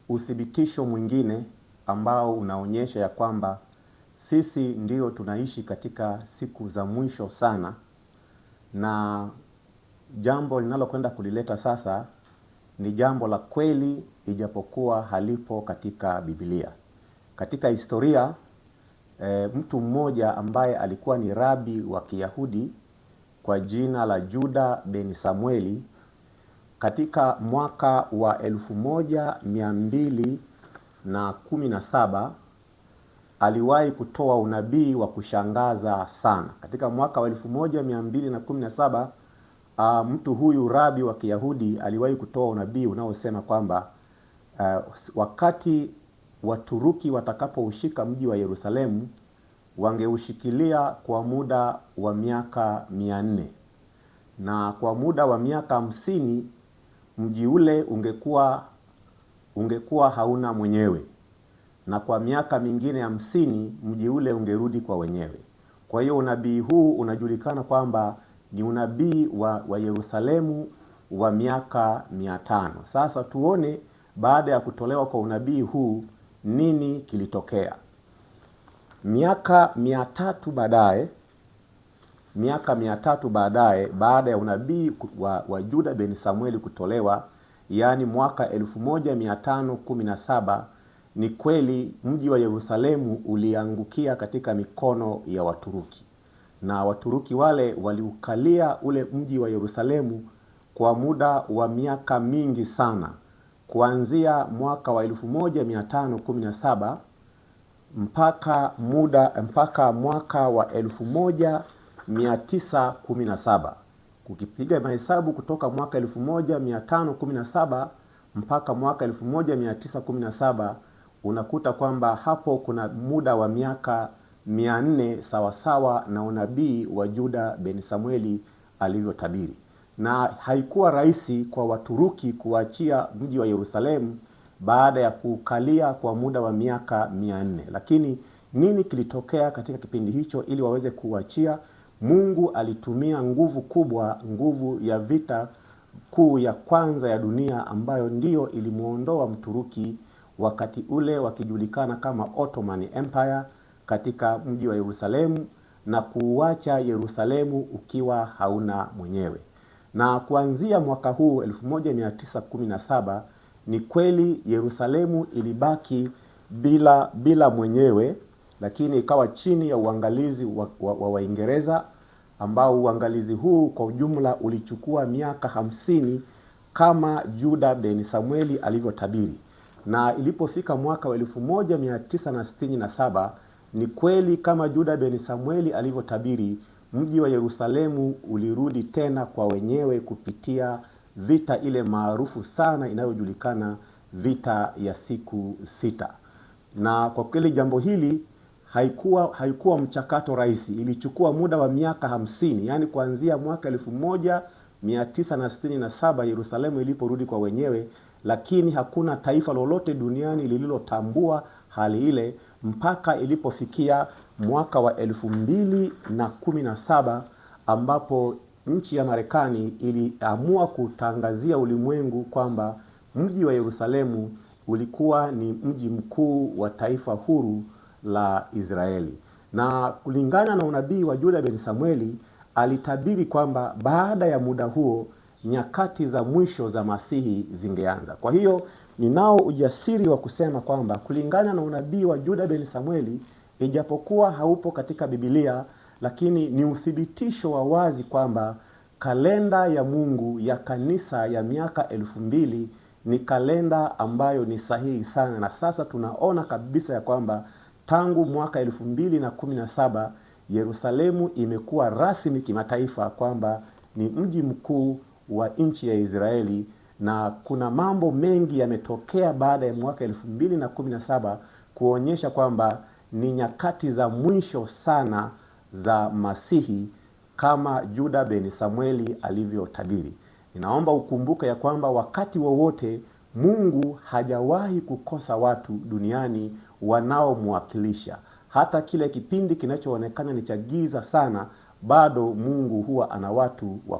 uthibitisho mwingine ambao unaonyesha ya kwamba sisi ndio tunaishi katika siku za mwisho sana, na jambo linalokwenda kulileta sasa ni jambo la kweli, ijapokuwa halipo katika Biblia. Katika historia, mtu mmoja ambaye alikuwa ni rabi wa Kiyahudi kwa jina la Juda ben Samueli, katika mwaka wa 1217 aliwahi kutoa unabii wa kushangaza sana. Katika mwaka wa 1217 mtu huyu rabi wa Kiyahudi aliwahi kutoa unabii unaosema kwamba wakati Waturuki watakapoushika mji wa Yerusalemu, wangeushikilia kwa muda wa miaka 400, na kwa muda wa miaka 50 mji ule ungekuwa hauna mwenyewe, na kwa miaka mingine 50 mji ule ungerudi kwa wenyewe. Kwa hiyo unabii huu unajulikana kwamba ni unabii wa Yerusalemu wa miaka 500. Sasa tuone baada ya kutolewa kwa unabii huu nini kilitokea. Miaka 300 baadaye, baada ya unabii wa Juda ben Samueli kutolewa, yani mwaka 1517, ni kweli mji wa Yerusalemu uliangukia katika mikono ya Waturuki, na Waturuki wale waliukalia ule mji wa Yerusalemu kwa muda wa miaka mingi sana, kuanzia mwaka wa 1517 mpaka mwaka wa 1917. Kukipiga mahesabu kutoka mwaka 1517 mpaka mwaka 1917, unakuta kwamba hapo kuna muda wa miaka 400 sawasawa na unabii wa Juda ben Samueli alivyotabiri. Na haikuwa rahisi kwa Waturuki kuachia mji wa Yerusalemu baada ya kukalia kwa muda wa miaka 400. Lakini nini kilitokea katika kipindi hicho ili waweze kuachia? Mungu alitumia nguvu kubwa, nguvu ya vita kuu ya kwanza ya dunia, ambayo ndiyo ilimuondoa Mturuki wakati ule wakijulikana kama Ottoman Empire katika mji wa Yerusalemu, na kuuacha Yerusalemu ukiwa hauna mwenyewe. Na kuanzia mwaka huu 1917, ni kweli Yerusalemu ilibaki bila mwenyewe, lakini ikawa chini ya uangalizi wa Waingereza, ambao uangalizi huu kwa ujumla ulichukua miaka 50 kama Juda ben Samueli alivyotabiri. Na ilipofika mwaka wa 1967, ni kweli kama Juda ben Samueli alivyotabiri, mji wa Yerusalemu ulirudi tena kwa wenyewe kupitia vita ile maarufu sana inayojulikana vita ya siku 6. Na kwa kweli jambo hili haikuwa mchakato rahisi. Ilichukua muda wa miaka 50, yani kuanzia mwaka 1967 Yerusalemu iliporudi kwa wenyewe, lakini hakuna taifa lolote duniani lililotambua hali ile mpaka ilipofikia mwaka wa 2017, ambapo nchi ya Marekani iliamua kutangazia ulimwengu kwamba mji wa Yerusalemu ulikuwa ni mji mkuu wa taifa huru la Israeli. Na kulingana na unabii wa Juda ben Samueli, alitabiri kwamba baada ya muda huo nyakati za mwisho za Masihi zingeanza. Kwa hiyo ninao ujasiri wa kusema kwamba kulingana na unabii wa Juda ben Samueli, ijapokuwa haupo katika Biblia, lakini ni uthibitisho wa wazi kwamba kalenda ya Mungu ya kanisa ya miaka 2000 ni kalenda ambayo ni sahihi sana. Na sasa tunaona kabisa ya kwamba tangu mwaka 2017 Yerusalemu imekuwa rasmi kimataifa kwamba ni mji mkuu wa nchi ya Israeli. Na kuna mambo mengi yametokea baada ya mwaka 2017 kuonyesha kwamba ni nyakati za mwisho sana za Masihi kama Juda ben Samueli alivyotabiri. Ninaomba ukumbuke ya kwamba wakati wowote Mungu hajawahi kukosa watu duniani wanaomwakilisha. Hata kile kipindi kinachoonekana ni cha giza sana, bado Mungu huwa ana watu wa